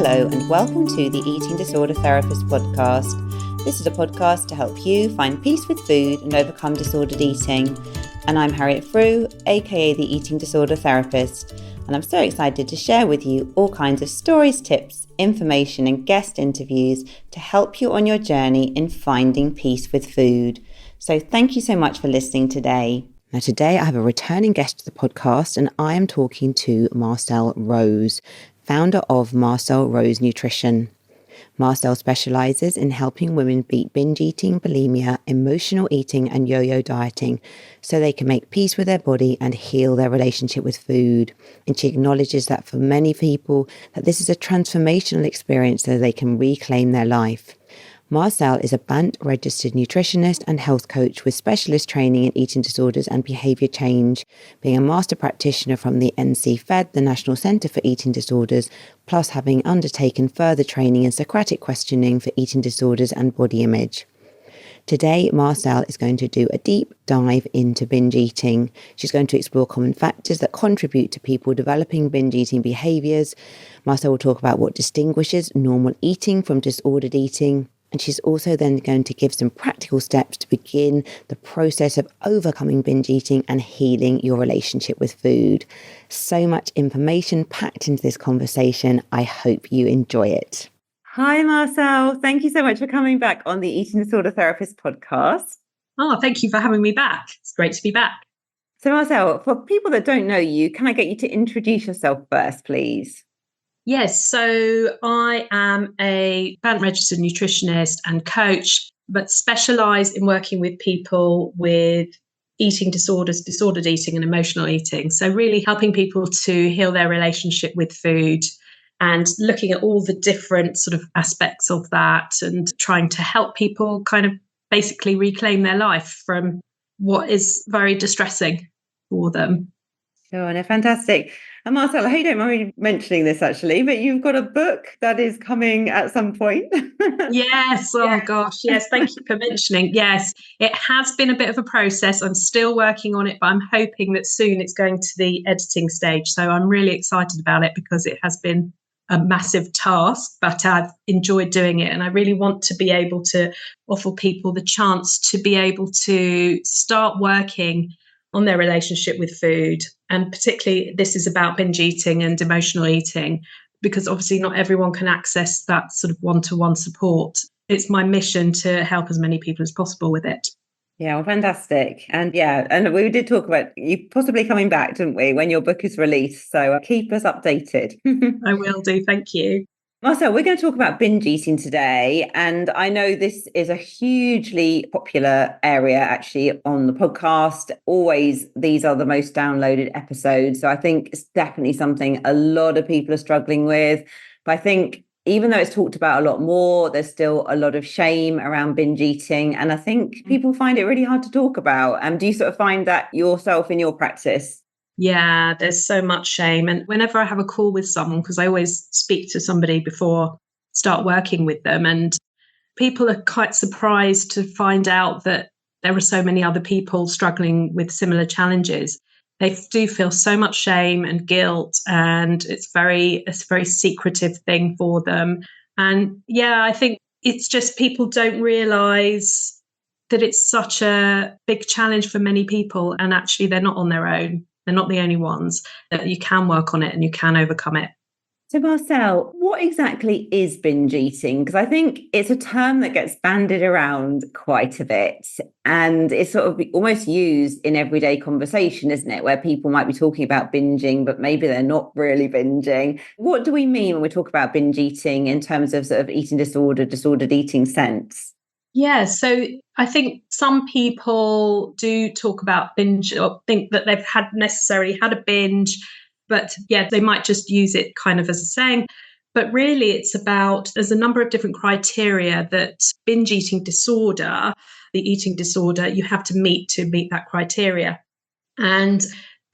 Hello and welcome to the Eating Disorder Therapist podcast. This is a podcast to help you find peace with food and overcome disordered eating. And I'm Harriet Frew, aka the Eating Disorder Therapist. And I'm so excited to share with you all kinds of stories, tips, information and guest interviews to help you on your journey in finding peace with food. So thank you so much for listening today. Now today I have a returning guest to the podcast and I am talking to Marcelle Rose, founder of Marcelle Rose Nutrition. Marcelle specialises in helping women beat binge eating, bulimia, emotional eating and yo-yo dieting so they can make peace with their body and heal their relationship with food. And she acknowledges that for many people that this is a transformational experience so they can reclaim their life. Marcelle is a BANT registered nutritionist and health coach with specialist training in eating disorders and behaviour change, being a Master Practitioner from the NCFED, the National Centre for Eating Disorders, plus having undertaken further training in Socratic Questioning for eating disorders and body image. Today, Marcelle is going to do a deep dive into binge eating. She's going to explore common factors that contribute to people developing binge eating behaviours. Marcelle will talk about what distinguishes normal eating from disordered eating. And she's also then going to give some practical steps to begin the process of overcoming binge eating and healing your relationship with food. So much information packed into this conversation. I hope you enjoy it. Hi, Marcelle. Thank you so much for coming back on the Eating Disorder Therapist podcast. Oh, thank you for having me back. It's great to be back. So, Marcelle, for people that don't know you, can I get you to introduce yourself first, please? Yes, so I am a BANT registered nutritionist and coach, but specialise in working with people with eating disorders, disordered eating and emotional eating. So really helping people to heal their relationship with food and looking at all the different sort of aspects of that and trying to help people kind of basically reclaim their life from what is very distressing for them. Oh, no, fantastic. And Marcelle, I hope you don't mind me mentioning this actually, but you've got a book that is coming at some point. Yes. Oh, gosh. Yes. Thank you for mentioning. Yes, it has been a bit of a process. I'm still working on it, but I'm hoping that soon it's going to the editing stage. So I'm really excited about it because it has been a massive task, but I've enjoyed doing it. And I really want to be able to offer people the chance to be able to start working on their relationship with food. And particularly this is about binge eating and emotional eating, because obviously not everyone can access that sort of one-to-one support. It's my mission to help as many people as possible with it. Yeah, well, fantastic. And we did talk about you possibly coming back, didn't we, when your book is released. So keep us updated. I will do. Thank you. Marcelle, we're going to talk about binge eating today. And I know this is a hugely popular area actually on the podcast. Always, these are the most downloaded episodes. So I think it's definitely something a lot of people are struggling with. But I think even though it's talked about a lot more, there's still a lot of shame around binge eating. And I think people find it really hard to talk about. Do you sort of find that yourself in your practice? Yeah, there's so much shame. And whenever I have a call with someone, because I always speak to somebody before I start working with them, and people are quite surprised to find out that there are so many other people struggling with similar challenges. They do feel so much shame and guilt, and it's a very secretive thing for them. And yeah, I think it's just people don't realise that it's such a big challenge for many people, and actually they're not on their own. They're not the only ones, that you can work on it and you can overcome it. So Marcelle, what exactly is binge eating? Because I think it's a term that gets bandied around quite a bit and it's sort of almost used in everyday conversation, isn't it? Where people might be talking about binging, but maybe they're not really binging. What do we mean when we talk about binge eating in terms of sort of eating disorder, disordered eating sense? Yeah, so I think some people do talk about binge or think that they've necessarily had a binge, but yeah, they might just use it kind of as a saying. But really, there's a number of different criteria that binge eating disorder, the eating disorder, you have to meet that criteria. And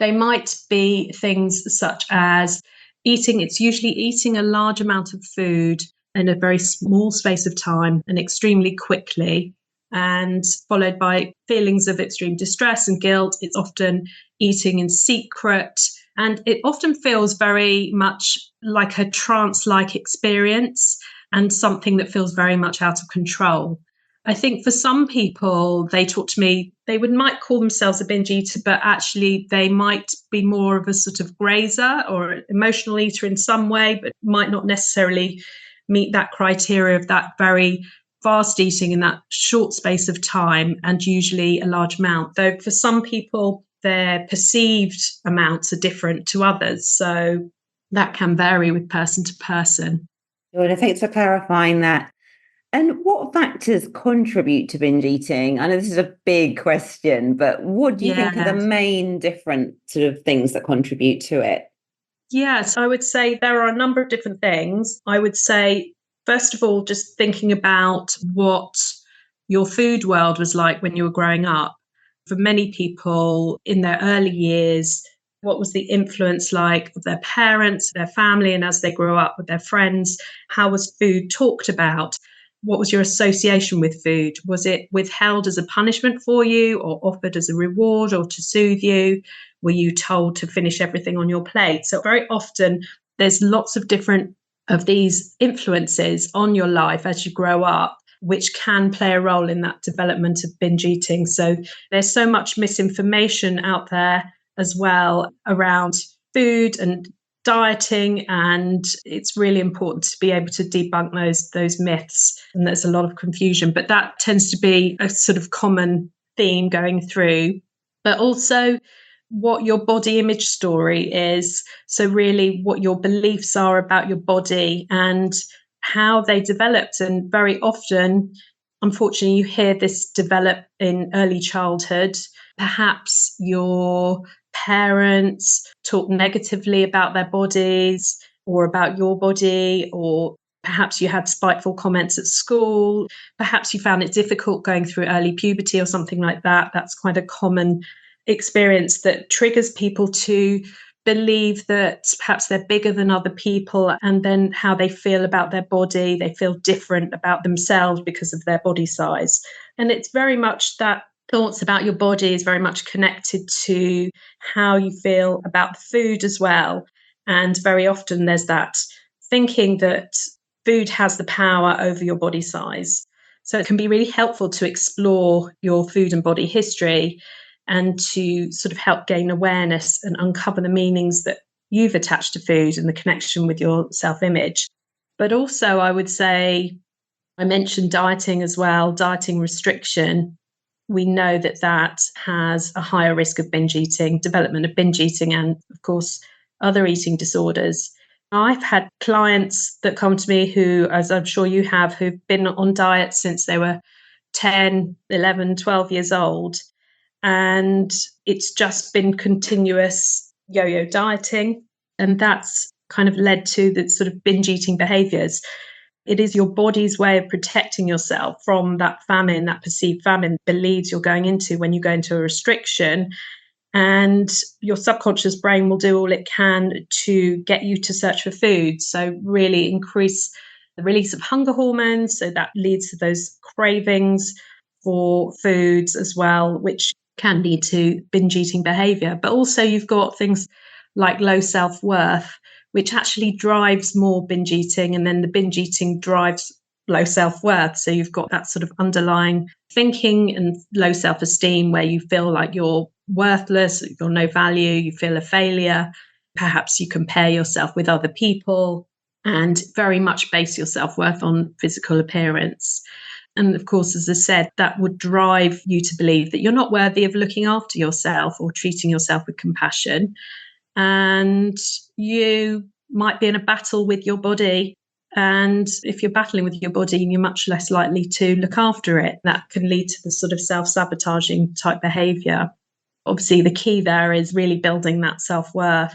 they might be things such as it's usually eating a large amount of food in a very small space of time and extremely quickly, and followed by feelings of extreme distress and guilt. It's often eating in secret, And it often feels very much like a trance-like experience and something that feels very much out of control. I think for some people, they talk to me, they might call themselves a binge eater, but actually they might be more of a sort of grazer or emotional eater in some way, but might not necessarily meet that criteria of that very fast eating in that short space of time and usually a large amount. Though for some people, their perceived amounts are different to others. So that can vary with person to person. Well, thanks for clarifying that. And what factors contribute to binge eating? I know this is a big question, but what do you think are the main different sort of things that contribute to it? Yes, I would say there are a number of different things. I would say, first of all, just thinking about what your food world was like when you were growing up. For many people in their early years, what was the influence like of their parents, their family, and as they grew up with their friends? How was food talked about? What was your association with food? Was it withheld as a punishment for you or offered as a reward or to soothe you? Were you told to finish everything on your plate? So very often there's lots of different of these influences on your life as you grow up, which can play a role in that development of binge eating. So there's so much misinformation out there as well around food and dieting, and it's really important to be able to debunk those myths. And there's a lot of confusion, but that tends to be a sort of common theme going through. But also what your body image story is. So really what your beliefs are about your body and how they developed. And very often, unfortunately, you hear this develop in early childhood. Perhaps your parents talk negatively about their bodies or about your body, or perhaps you had spiteful comments at school. Perhaps you found it difficult going through early puberty or something like that. That's quite a common experience that triggers people to believe that perhaps they're bigger than other people, and then how they feel about their body. They feel different about themselves because of their body size. And it's very much that thoughts about your body is very much connected to how you feel about food as well. And very often there's that thinking that food has the power over your body size. So it can be really helpful to explore your food and body history and to sort of help gain awareness and uncover the meanings that you've attached to food and the connection with your self-image. But also, I would say, I mentioned dieting as well, dieting restriction. We know that that has a higher risk of binge eating, development of binge eating, and of course, other eating disorders. I've had clients that come to me who, as I'm sure you have, who've been on diet since they were 10, 11, 12 years old. And it's just been continuous yo-yo dieting. And that's kind of led to the sort of binge eating behaviours. It is your body's way of protecting yourself from that famine, that perceived famine believes you're going into when you go into a restriction. And your subconscious brain will do all it can to get you to search for food. So really increase the release of hunger hormones. So that leads to those cravings for foods as well, which can lead to binge eating behavior. But also you've got things like low self-worth, which actually drives more binge eating, and then the binge eating drives low self-worth. So you've got that sort of underlying thinking and low self-esteem where you feel like you're worthless, you're no value, you feel a failure. Perhaps you compare yourself with other people and very much base your self-worth on physical appearance. And of course, as I said, that would drive you to believe that you're not worthy of looking after yourself or treating yourself with compassion. And you might be in a battle with your body. And if you're battling with your body, you're much less likely to look after it. That can lead to the sort of self-sabotaging type behavior. Obviously, the key there is really building that self-worth.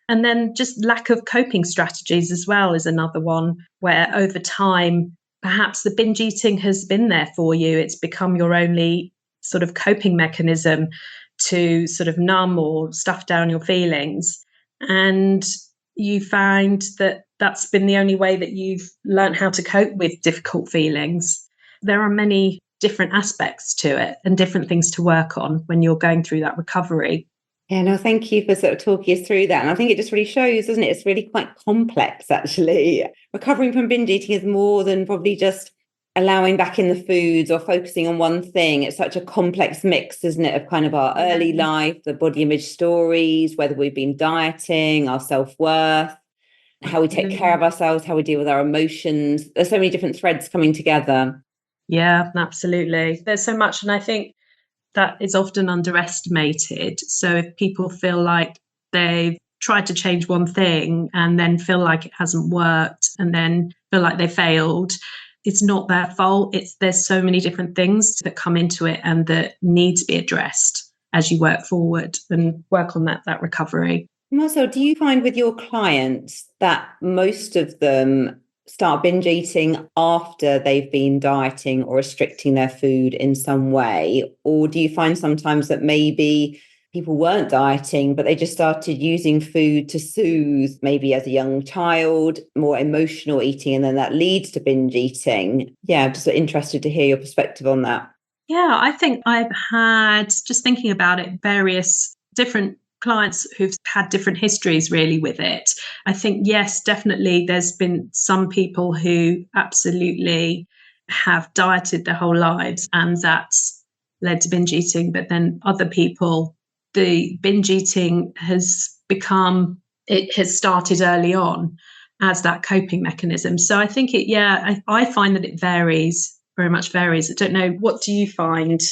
And then just lack of coping strategies as well is another one where over time, perhaps the binge eating has been there for you. It's become your only sort of coping mechanism to sort of numb or stuff down your feelings. And you find that that's been the only way that you've learned how to cope with difficult feelings. There are many different aspects to it and different things to work on when you're going through that recovery. Yeah, no, thank you for sort of talking us through that. And I think it just really shows, doesn't it? It's really quite complex, actually. Recovering from binge eating is more than probably just allowing back in the foods or focusing on one thing. It's such a complex mix, isn't it, of kind of our early life, the body image stories, whether we've been dieting, our self-worth, how we take care of ourselves, how we deal with our emotions. There's so many different threads coming together. Yeah, absolutely. There's so much. And I think that is often underestimated. So if people feel like they've tried to change one thing and then feel like it hasn't worked and then feel like they failed, it's not their fault. There's so many different things that come into it and that need to be addressed as you work forward and work on that recovery. Marcel, do you find with your clients that most of them start binge eating after they've been dieting or restricting their food in some way? Or do you find sometimes that maybe people weren't dieting, but they just started using food to soothe, maybe as a young child, more emotional eating, and then that leads to binge eating? Yeah, I'm just interested to hear your perspective on that. Yeah, I think I've had, just thinking about it, various different clients who've had different histories really with it. I think, yes, definitely there's been some people who absolutely have dieted their whole lives and that's led to binge eating. But then other people, the binge eating it has started early on as that coping mechanism. So I think I find that it varies, very much varies. I don't know, what do you find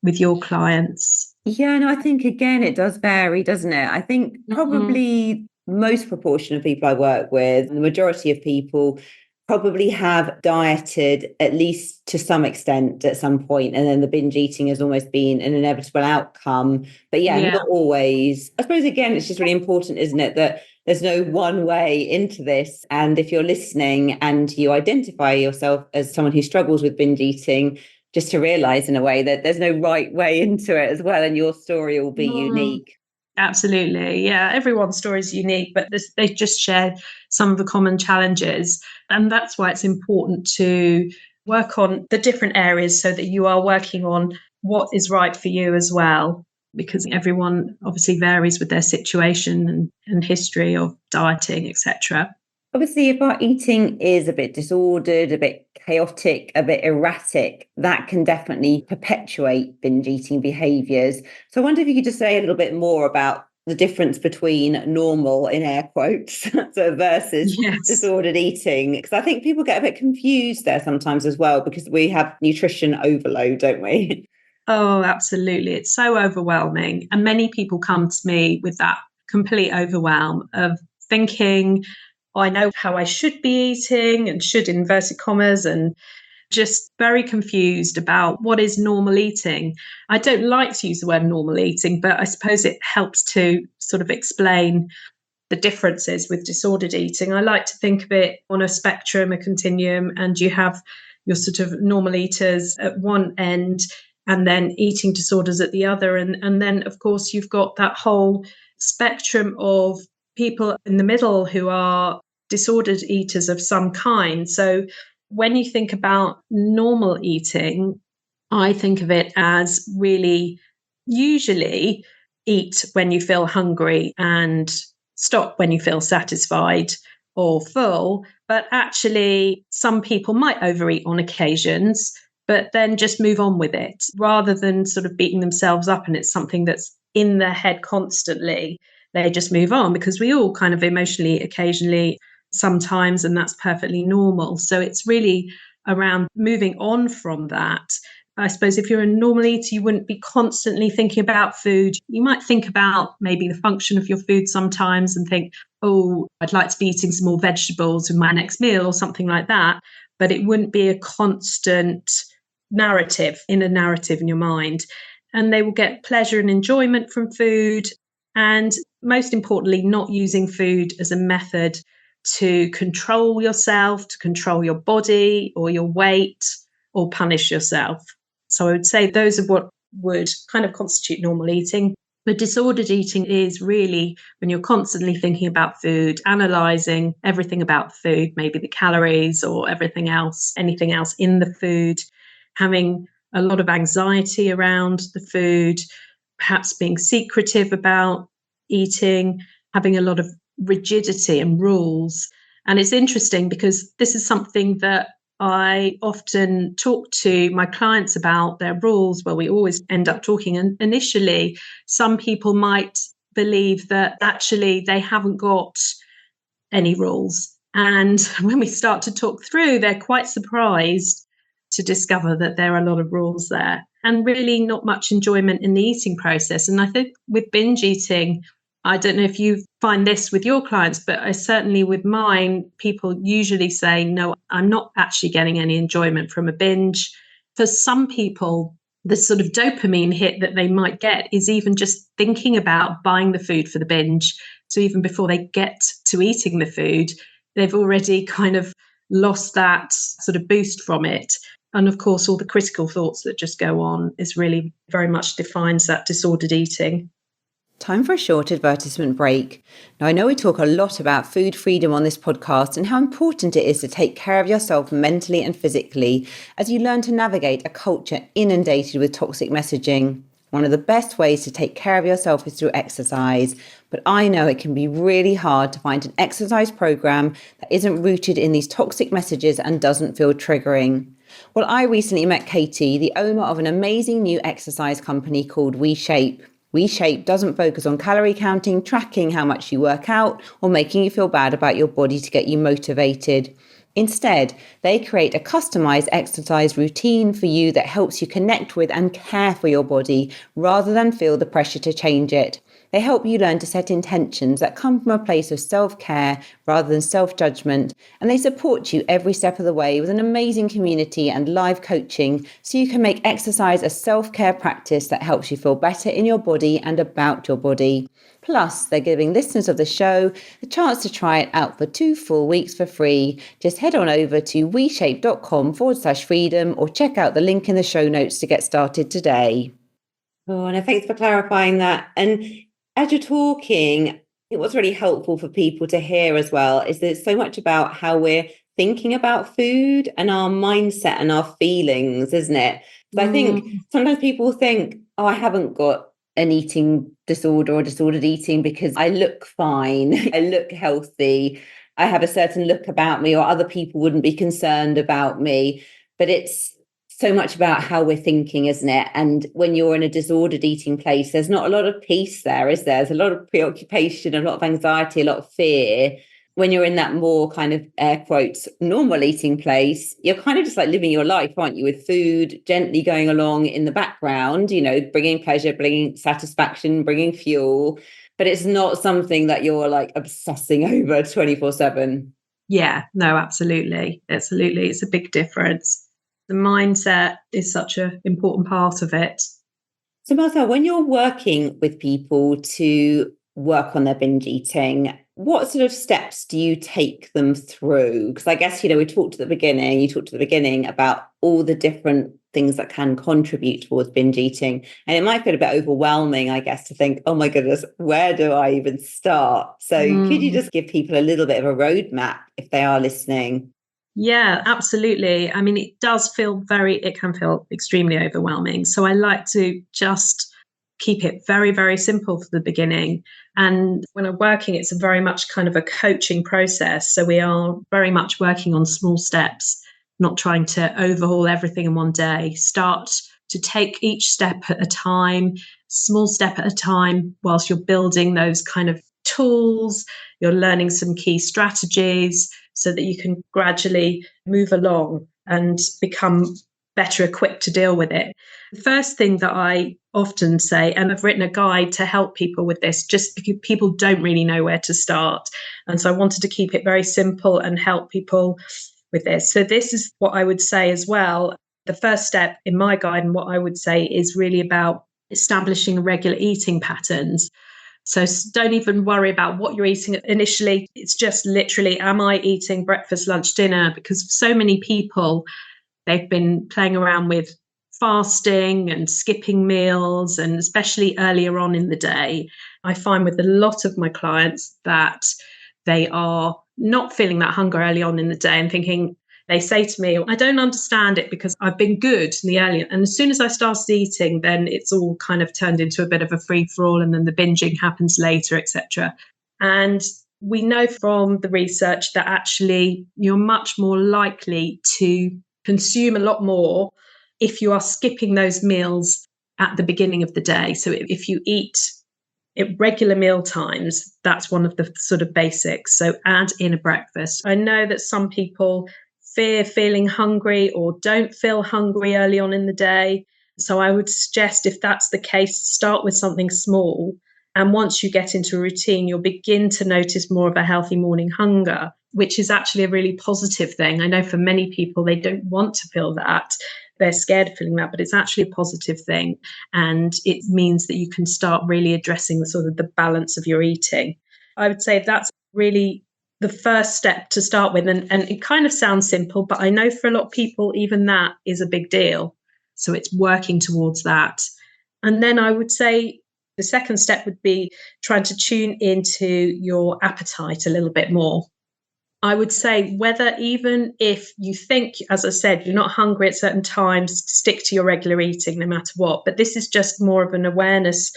with your clients? Yeah, no, I think again, it does vary, doesn't it? I think probably most proportion of people I work with, the majority of people probably have dieted at least to some extent at some point, and then the binge eating has almost been an inevitable outcome. But yeah, Yeah, not always. I suppose again, it's just really important, isn't it, that there's no one way into this. And if you're listening and you identify yourself as someone who struggles with binge eating, just to realize in a way that there's no right way into it as well, and your story will be unique. absolutely. Yeah, everyone's story is unique, but they just share some of the common challenges. And that's why it's important to work on the different areas so that you are working on what is right for you as well, because everyone obviously varies with their situation and history of dieting, etc. Obviously, if our eating is a bit disordered, a bit chaotic, a bit erratic, that can definitely perpetuate binge eating behaviours. So I wonder if you could just say a little bit more about the difference between normal, in air quotes, so versus Yes. disordered eating. Because I think people get a bit confused there sometimes as well, because we have nutrition overload, don't we? Oh, absolutely. It's so overwhelming. And many people come to me with that complete overwhelm of thinking, "Oh, I know how I should be eating," and should in inverted commas, and just very confused about what is normal eating. I don't like to use the word normal eating, but I suppose it helps to sort of explain the differences with disordered eating. I like to think of it on a spectrum, a continuum, and you have your sort of normal eaters at one end and then eating disorders at the other. And then, of course, you've got that whole spectrum of people in the middle who are disordered eaters of some kind. So when you think about normal eating, I think of it as really usually eat when you feel hungry and stop when you feel satisfied or full. But actually, some people might overeat on occasions, but then just move on with it rather than sort of beating themselves up. And it's something that's in their head constantly. They just move on because we all kind of emotionally occasionally sometimes, and that's perfectly normal. So it's really around moving on from that. I suppose if you're a normal eater, you wouldn't be constantly thinking about food. You might think about maybe the function of your food sometimes and think, oh, I'd like to be eating some more vegetables with my next meal or something like that. But it wouldn't be a constant narrative in your mind. And they will get pleasure and enjoyment from food. And most importantly, not using food as a method to control yourself, to control your body or your weight or punish yourself. So I would say those are what would kind of constitute normal eating. But disordered eating is really when you're constantly thinking about food, analysing everything about the food, maybe the calories or everything else, anything else in the food, having a lot of anxiety around the food, perhaps being secretive about eating, having a lot of rigidity and rules. And it's interesting because this is something that I often talk to my clients about, their rules. Well, we always end up talking. And initially, some people might believe that actually they haven't got any rules. And when we start to talk through, they're quite surprised to discover that there are a lot of rules there and really not much enjoyment in the eating process. And I think with binge eating, I don't know if you find this with your clients, but I certainly with mine, people usually say, no, I'm not actually getting any enjoyment from a binge. For some people, the sort of dopamine hit that they might get is even just thinking about buying the food for the binge. So even before they get to eating the food, they've already kind of lost that sort of boost from it. And of course, all the critical thoughts that just go on is really very much defines that disordered eating. Time for a short advertisement break. Now, I know we talk a lot about food freedom on this podcast and how important it is to take care of yourself mentally and physically as you learn to navigate a culture inundated with toxic messaging. One of the best ways to take care of yourself is through exercise, but I know it can be really hard to find an exercise program that isn't rooted in these toxic messages and doesn't feel triggering. Well, I recently met Katie, the owner of an amazing new exercise company called WeShape. WeShape doesn't focus on calorie counting, tracking how much you work out, or making you feel bad about your body to get you motivated. Instead, they create a customized exercise routine for you that helps you connect with and care for your body rather than feel the pressure to change it. They help you learn to set intentions that come from a place of self-care rather than self-judgment, and they support you every step of the way with an amazing community and live coaching so you can make exercise a self-care practice that helps you feel better in your body and about your body. Plus, they're giving listeners of the show the chance to try it out for 2 full weeks for free. Just head on over to weshape.com/freedom or check out the link in the show notes to get started today. Oh, and thanks for clarifying that. And as you're talking, I think what's really helpful for people to hear as well is there's so much about how we're thinking about food and our mindset and our feelings, isn't it? So I think sometimes people think, oh, I haven't got an eating disorder or disordered eating because I look fine, I look healthy, I have a certain look about me, or other people wouldn't be concerned about me. But it's so much about how we're thinking, isn't it? And when you're in a disordered eating place, there's not a lot of peace there, is there? There's a lot of preoccupation, a lot of anxiety, a lot of fear. When you're in that more kind of air quotes normal eating place, you're kind of just like living your life, aren't you? With food gently going along in the background, you know, bringing pleasure, bringing satisfaction, bringing fuel. But it's not something that you're like obsessing over 24/7. Yeah, no, absolutely. Absolutely. It's a big difference. The mindset is such an important part of it. So Marcelle, when you're working with people to work on their binge eating, what sort of steps do you take them through? Because I guess, you know, you talked at the beginning about all the different things that can contribute towards binge eating. And it might feel a bit overwhelming, I guess, to think, oh my goodness, where do I even start? So could you just give people a little bit of a roadmap if they are listening? Yeah, absolutely. I mean, it can feel extremely overwhelming. So I like to just keep it very, very simple for the beginning. And when I'm working, it's a very much kind of a coaching process. So we are very much working on small steps, not trying to overhaul everything in one day. Start to take each step at a time, small step at a time, whilst you're building those kind of tools, you're learning some key strategies so that you can gradually move along and become better equipped to deal with it. The first thing that I often say, and I've written a guide to help people with this, just because people don't really know where to start. And so I wanted to keep it very simple and help people with this. So this is what I would say as well. The first step in my guide and what I would say is really about establishing regular eating patterns. So don't even worry about what you're eating initially. It's just literally, am I eating breakfast, lunch, dinner? Because so many people, they've been playing around with fasting and skipping meals, and especially earlier on in the day. I find with a lot of my clients that they are not feeling that hunger early on in the day and thinking, they say to me, I don't understand it because I've been good in the earlier. And as soon as I started eating, then it's all kind of turned into a bit of a free-for-all, and then the binging happens later, etc. And we know from the research that actually you're much more likely to consume a lot more if you are skipping those meals at the beginning of the day. So if you eat at regular meal times, that's one of the sort of basics. So add in a breakfast. I know that some people fear feeling hungry or don't feel hungry early on in the day. So I would suggest, if that's the case, start with something small. And once you get into a routine, you'll begin to notice more of a healthy morning hunger, which is actually a really positive thing. I know for many people, they don't want to feel that. They're scared of feeling that, but it's actually a positive thing. And it means that you can start really addressing the sort of the balance of your eating. I would say that's really the first step to start with. And it kind of sounds simple, but I know for a lot of people, even that is a big deal. So it's working towards that. And then I would say the second step would be trying to tune into your appetite a little bit more. I would say, whether even if you think, as I said, you're not hungry at certain times, stick to your regular eating no matter what. But this is just more of an awareness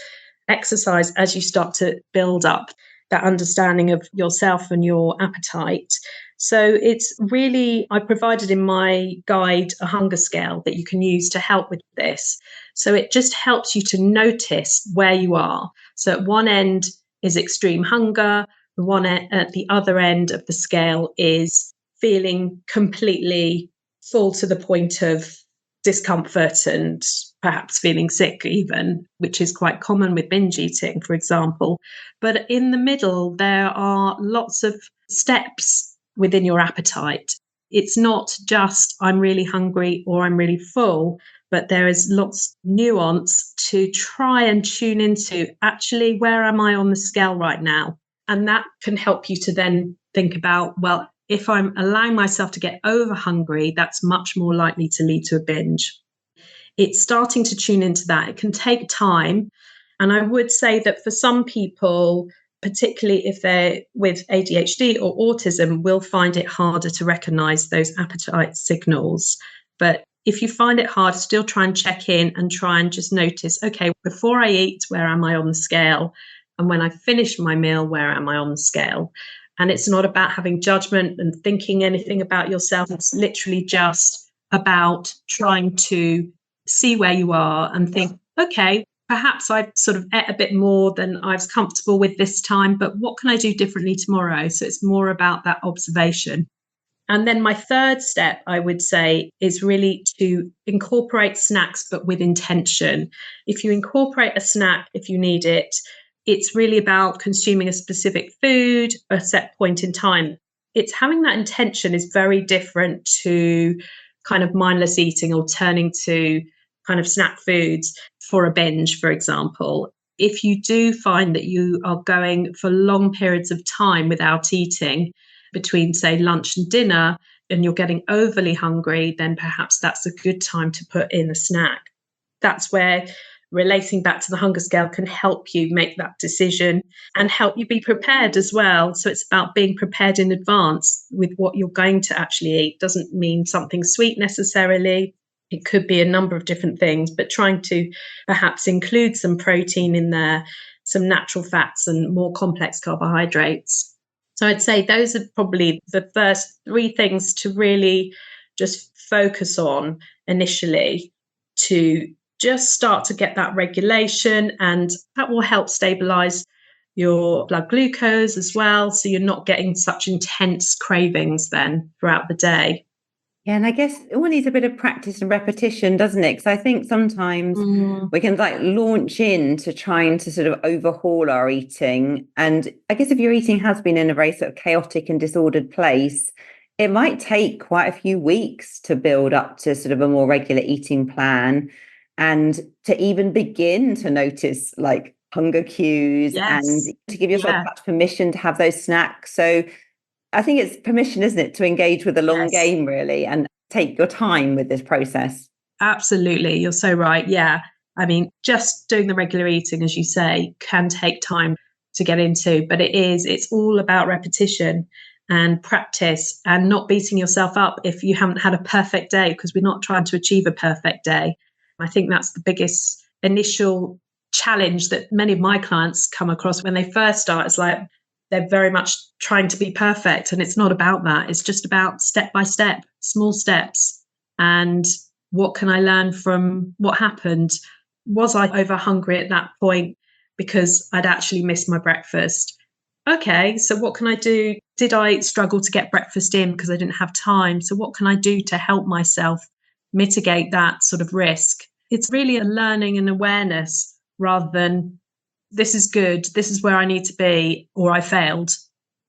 exercise as you start to build up that understanding of yourself and your appetite. So it's really, I provided in my guide a hunger scale that you can use to help with this. So it just helps you to notice where you are. So at one end is extreme hunger. The one at the other end of the scale is feeling completely full to the point of discomfort and perhaps feeling sick even, which is quite common with binge eating, for example. But in the middle, there are lots of steps within your appetite. It's not just I'm really hungry or I'm really full, but there is lots of nuance to try and tune into, actually, where am I on the scale right now? And that can help you to then think about, well, if I'm allowing myself to get over hungry, that's much more likely to lead to a binge. It's starting to tune into that. It can take time. And I would say that for some people, particularly if they're with ADHD or autism, will find it harder to recognize those appetite signals. But if you find it hard, still try and check in and try and just notice, okay, before I eat, where am I on the scale? And when I finish my meal, where am I on the scale? And it's not about having judgment and thinking anything about yourself. It's literally just about trying to see where you are and think, okay, perhaps I've sort of ate a bit more than I was comfortable with this time, but what can I do differently tomorrow? So it's more about that observation. And then my third step, I would say, is really to incorporate snacks, but with intention. If you incorporate a snack, if you need it, it's really about consuming a specific food, a set point in time. It's having that intention is very different to kind of mindless eating or turning to kind of snack foods for a binge, for example. If you do find that you are going for long periods of time without eating between, say, lunch and dinner, and you're getting overly hungry, then perhaps that's a good time to put in a snack. That's where relating back to the hunger scale can help you make that decision and help you be prepared as well. So it's about being prepared in advance with what you're going to actually eat. Doesn't mean something sweet necessarily. It could be a number of different things, but trying to perhaps include some protein in there, some natural fats and more complex carbohydrates. So I'd say those are probably the first three things to really just focus on initially, to just start to get that regulation, and that will help stabilize your blood glucose as well. So you're not getting such intense cravings then throughout the day. Yeah, and I guess it all needs a bit of practice and repetition, doesn't it? Because I think sometimes we can launch into trying to sort of overhaul our eating. And I guess if your eating has been in a very sort of chaotic and disordered place, it might take quite a few weeks to build up to sort of a more regular eating plan, and to even begin to notice like hunger cues, Yes. and to give yourself permission to have those snacks. So I think it's permission, isn't it, to engage with the long game, really, and take your time with this process. Absolutely. You're so right. Yeah. I mean, just doing the regular eating, as you say, can take time to get into, but it's all about repetition. and practice, and not beating yourself up if you haven't had a perfect day, because we're not trying to achieve a perfect day. I think that's the biggest initial challenge that many of my clients come across when they first start. It's like they're very much trying to be perfect, and it's not about that. It's just about step by step, small steps. And what can I learn from what happened? Was I over hungry at that point because I'd actually missed my breakfast? Okay, so what can I do? Did I struggle to get breakfast in because I didn't have time? So what can I do to help myself mitigate that sort of risk? It's really a learning and awareness rather than this is good, this is where I need to be, or I failed.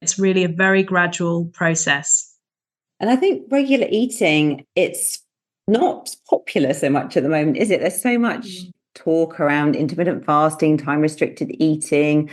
It's really a very gradual process. And I think regular eating, it's not popular so much at the moment, is it? There's so much talk around intermittent fasting, time restricted eating,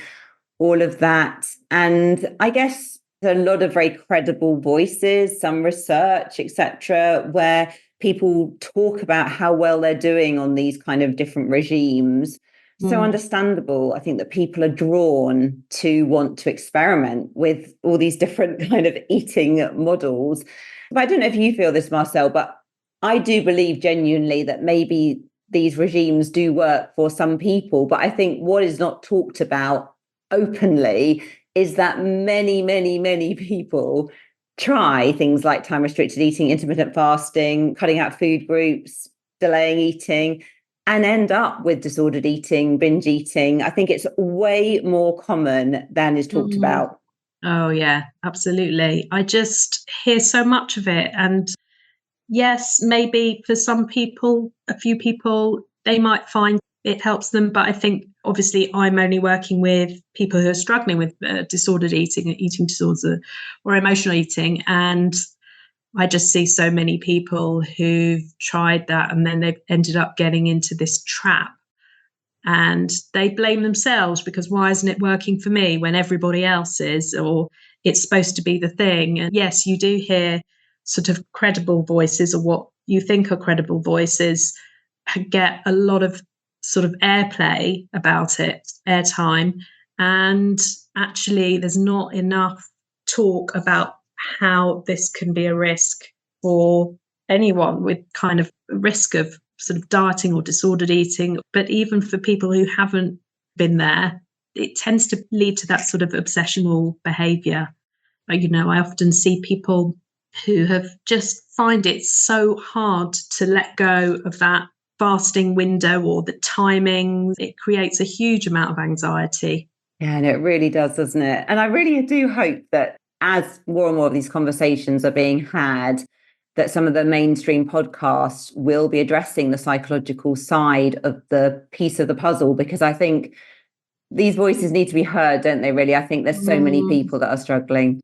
all of that. And I guess there are a lot of very credible voices, some research, etc., where people talk about how well they're doing on these kind of different regimes. So understandable, I think, that people are drawn to want to experiment with all these different kind of eating models. But I don't know if you feel this, Marcelle, but I do believe genuinely that maybe these regimes do work for some people. But I think what is not talked about openly is that many, many, many people try things like time restricted eating, intermittent fasting, cutting out food groups, delaying eating, and end up with disordered eating, binge eating. I think it's way more common than is talked about. Oh, yeah, absolutely. I just hear so much of it. And yes, maybe for some people, a few people, they might find it helps them. But I think obviously I'm only working with people who are struggling with disordered eating, eating disorder, or emotional eating. And I just see so many people who've tried that and then they've ended up getting into this trap, and they blame themselves because why isn't it working for me when everybody else is, or it's supposed to be the thing. And yes, you do hear sort of credible voices, or what you think are credible voices, get a lot of sort of airplay about it, airtime. And actually, there's not enough talk about how this can be a risk for anyone with kind of risk of sort of dieting or disordered eating. But even for people who haven't been there, it tends to lead to that sort of obsessional behaviour. You know, I often see people who have just find it so hard to let go of that fasting window or the timing. It creates a huge amount of anxiety. Yeah, and it really does, doesn't it? And I really do hope that as more and more of these conversations are being had, that some of the mainstream podcasts will be addressing the psychological side of the piece of the puzzle, because I think these voices need to be heard, don't they, really? I think there's so many people that are struggling.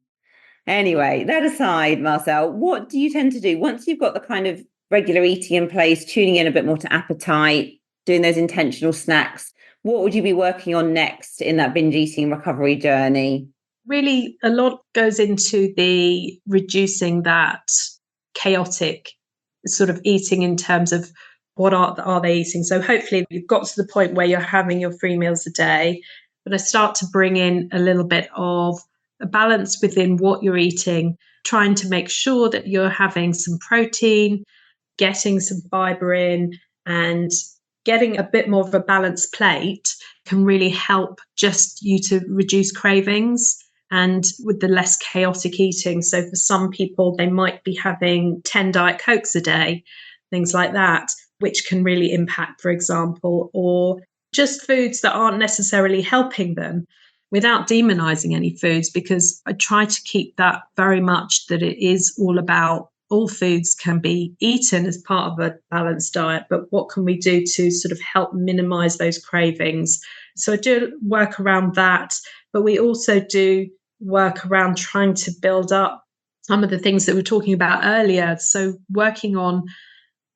Anyway, that aside, Marcelle, what do you tend to do once you've got the kind of regular eating in place, tuning in a bit more to appetite, doing those intentional snacks? What would you be working on next in that binge eating recovery journey? Really, a lot goes into the reducing that chaotic sort of eating in terms of what are they eating. So hopefully you've got to the point where you're having your 3 meals a day, but I start to bring in a little bit of a balance within what you're eating, trying to make sure that you're having some protein, getting some fibre in, and getting a bit more of a balanced plate can really help just you to reduce cravings and with the less chaotic eating. So for some people, they might be having 10 Diet Cokes a day, things like that, which can really impact, for example, or just foods that aren't necessarily helping them, without demonizing any foods, because I try to keep that very much that it is all about all foods can be eaten as part of a balanced diet, but what can we do to sort of help minimize those cravings? So I do work around that, but we also do work around trying to build up some of the things that we were talking about earlier. So working on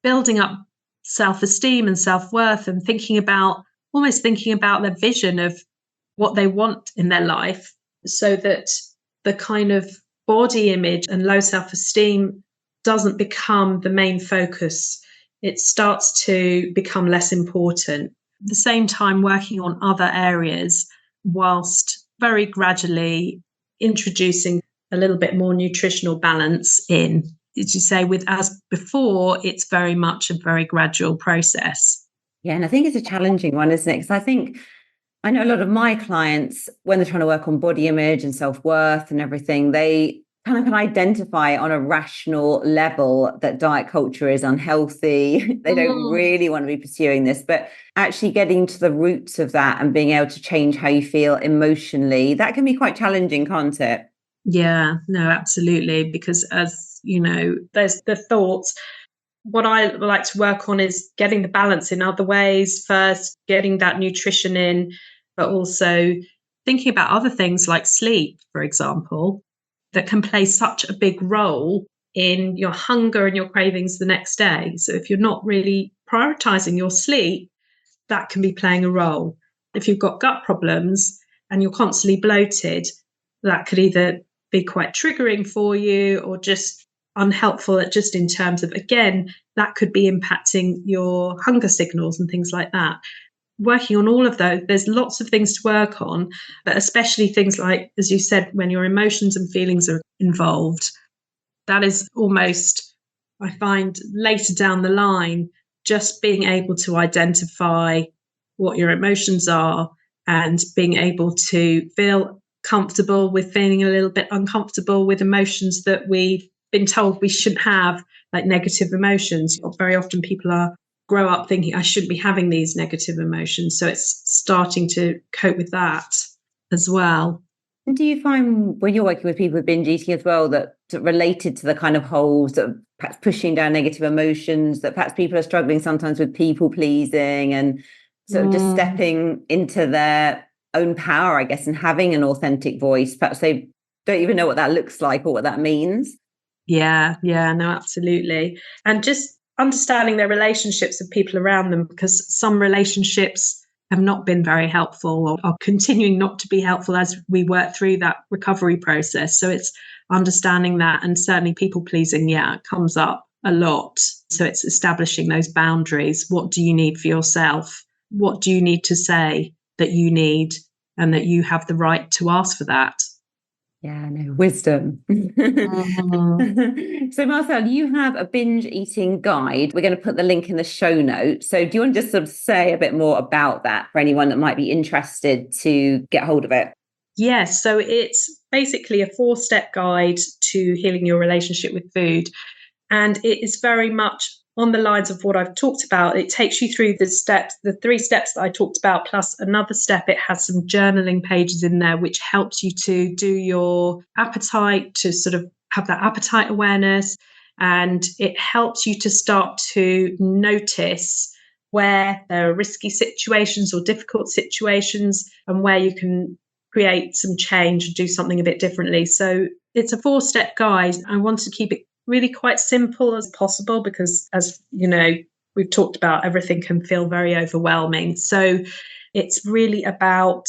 building up self-esteem and self-worth, and almost thinking about their vision of what they want in their life, so that the kind of body image and low self-esteem doesn't become the main focus. It starts to become less important. At the same time, working on other areas whilst very gradually introducing a little bit more nutritional balance in. As you say, with as before, it's very much a very gradual process. Yeah, and I think it's a challenging one, isn't it? Because I know a lot of my clients, when they're trying to work on body image and self-worth and everything, they kind of can identify on a rational level that diet culture is unhealthy. They don't really want to be pursuing this, but actually getting to the roots of that and being able to change how you feel emotionally, that can be quite challenging, can't it? Yeah, no, absolutely. Because as you know, there's the thoughts. What I like to work on is getting the balance in other ways. First, getting that nutrition in, but also thinking about other things like sleep, for example, that can play such a big role in your hunger and your cravings the next day. So if you're not really prioritizing your sleep, that can be playing a role. If you've got gut problems and you're constantly bloated, that could either be quite triggering for you or just unhelpful, just in terms of, again, that could be impacting your hunger signals and things like that. Working on all of those, there's lots of things to work on, but especially things like, as you said, when your emotions and feelings are involved, that is almost, I find, later down the line, just being able to identify what your emotions are and being able to feel comfortable with feeling a little bit uncomfortable with emotions that we've been told we shouldn't have, like negative emotions. Very often people grow up thinking I shouldn't be having these negative emotions. So it's starting to cope with that as well. And do you find when you're working with people with binge eating as well, that related to the kind of whole sort of perhaps pushing down negative emotions, that perhaps people are struggling sometimes with people pleasing and sort of just stepping into their own power, I guess, and having an authentic voice? Perhaps they don't even know what that looks like or what that means. Yeah, no, absolutely. And just understanding their relationships with people around them, because some relationships have not been very helpful or are continuing not to be helpful as we work through that recovery process. So it's understanding that, and certainly people pleasing, comes up a lot. So it's establishing those boundaries. What do you need for yourself? What do you need to say that you need, and that you have the right to ask for that? Yeah, no, wisdom. So Marcelle, you have a binge eating guide. We're going to put the link in the show notes. So do you want to just sort of say a bit more about that for anyone that might be interested to get hold of it? Yes, so it's basically a 4-step guide to healing your relationship with food. And it is very much on the lines of what I've talked about. It takes you through the steps, the 3 steps that I talked about, plus another step. It has some journaling pages in there, which helps you to do your appetite, to sort of have that appetite awareness. And it helps you to start to notice where there are risky situations or difficult situations, and where you can create some change and do something a bit differently. So it's a 4-step guide. I want to keep it really quite simple as possible, because, as you know, we've talked about, everything can feel very overwhelming. So it's really about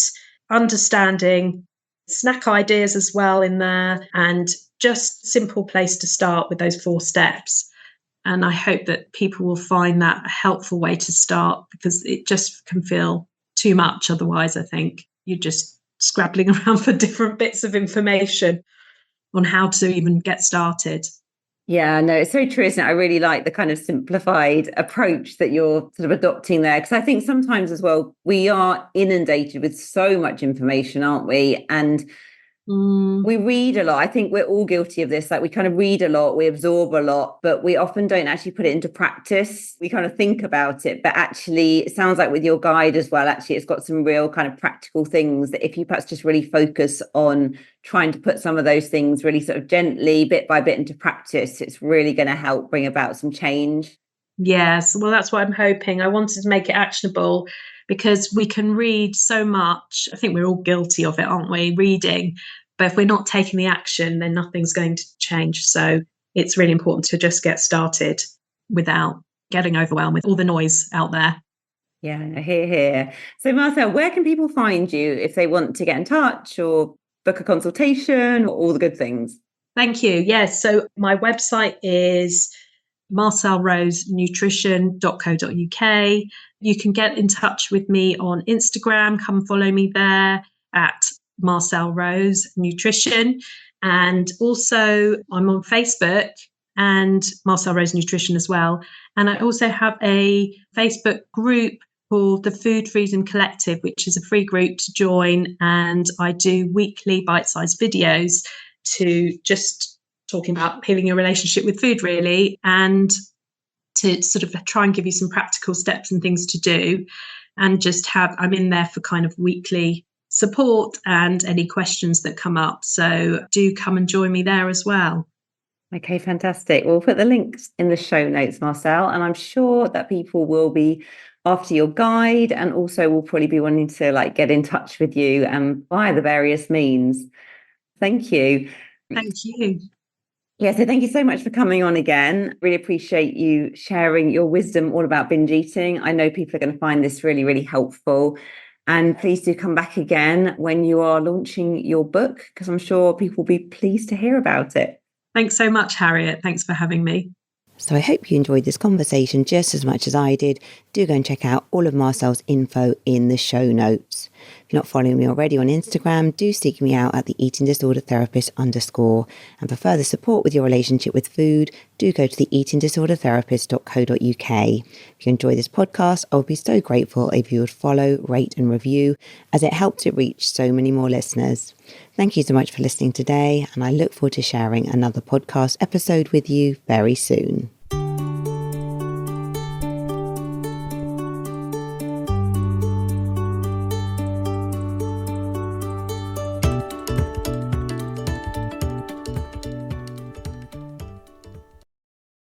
understanding snack ideas as well in there, and just simple place to start with those 4 steps. And I hope that people will find that a helpful way to start, because it just can feel too much otherwise. I think you're just scrabbling around for different bits of information on how to even get started. Yeah, no, it's so true, isn't it? I really like the kind of simplified approach that you're sort of adopting there, because I think sometimes as well, we are inundated with so much information, aren't we? And we read a lot. I think we're all guilty of this. Like, we kind of read a lot, we absorb a lot, but we often don't actually put it into practice. We kind of think about it, but actually it sounds like with your guide as well, actually it's got some real kind of practical things that if you perhaps just really focus on trying to put some of those things really sort of gently, bit by bit, into practice, it's really going to help bring about some change. Yes, well, that's what I'm hoping. I wanted to make it actionable, because we can read so much. I think we're all guilty of it, aren't we? Reading. But if we're not taking the action, then nothing's going to change. So it's really important to just get started without getting overwhelmed with all the noise out there. Yeah, here. So Marcelle, where can people find you if they want to get in touch or book a consultation or all the good things? Thank you. Yes. So my website is marcellerosenutrition.co.uk. You can get in touch with me on Instagram. Come follow me there at Marcelle Rose Nutrition. And also I'm on Facebook and Marcelle Rose Nutrition as well. And I also have a Facebook group called the Food Freedom Collective, which is a free group to join. And I do weekly bite-sized videos to just talking about healing your relationship with food, really, and to sort of try and give you some practical steps and things to do. And I'm in there for kind of weekly support and any questions that come up. So do come and join me there as well. Okay, fantastic. We'll put the links in the show notes, Marcelle, and I'm sure that people will be after your guide and also will probably be wanting to get in touch with you via the various means. Thank you. Thank you. Yeah, so thank you so much for coming on again. Really appreciate you sharing your wisdom all about binge eating. I know people are going to find this really, really helpful. And please do come back again when you are launching your book, because I'm sure people will be pleased to hear about it. Thanks so much, Harriet. Thanks for having me. So I hope you enjoyed this conversation just as much as I did. Do go and check out all of Marcelle's info in the show notes. If you're not following me already on Instagram, do seek me out at the Eating Disorder Therapist _. And for further support with your relationship with food, do go to the eatingdisordertherapist.co.uk. If you enjoy this podcast, I would be so grateful if you would follow, rate and review, as it helps it reach so many more listeners. Thank you so much for listening today, and I look forward to sharing another podcast episode with you very soon.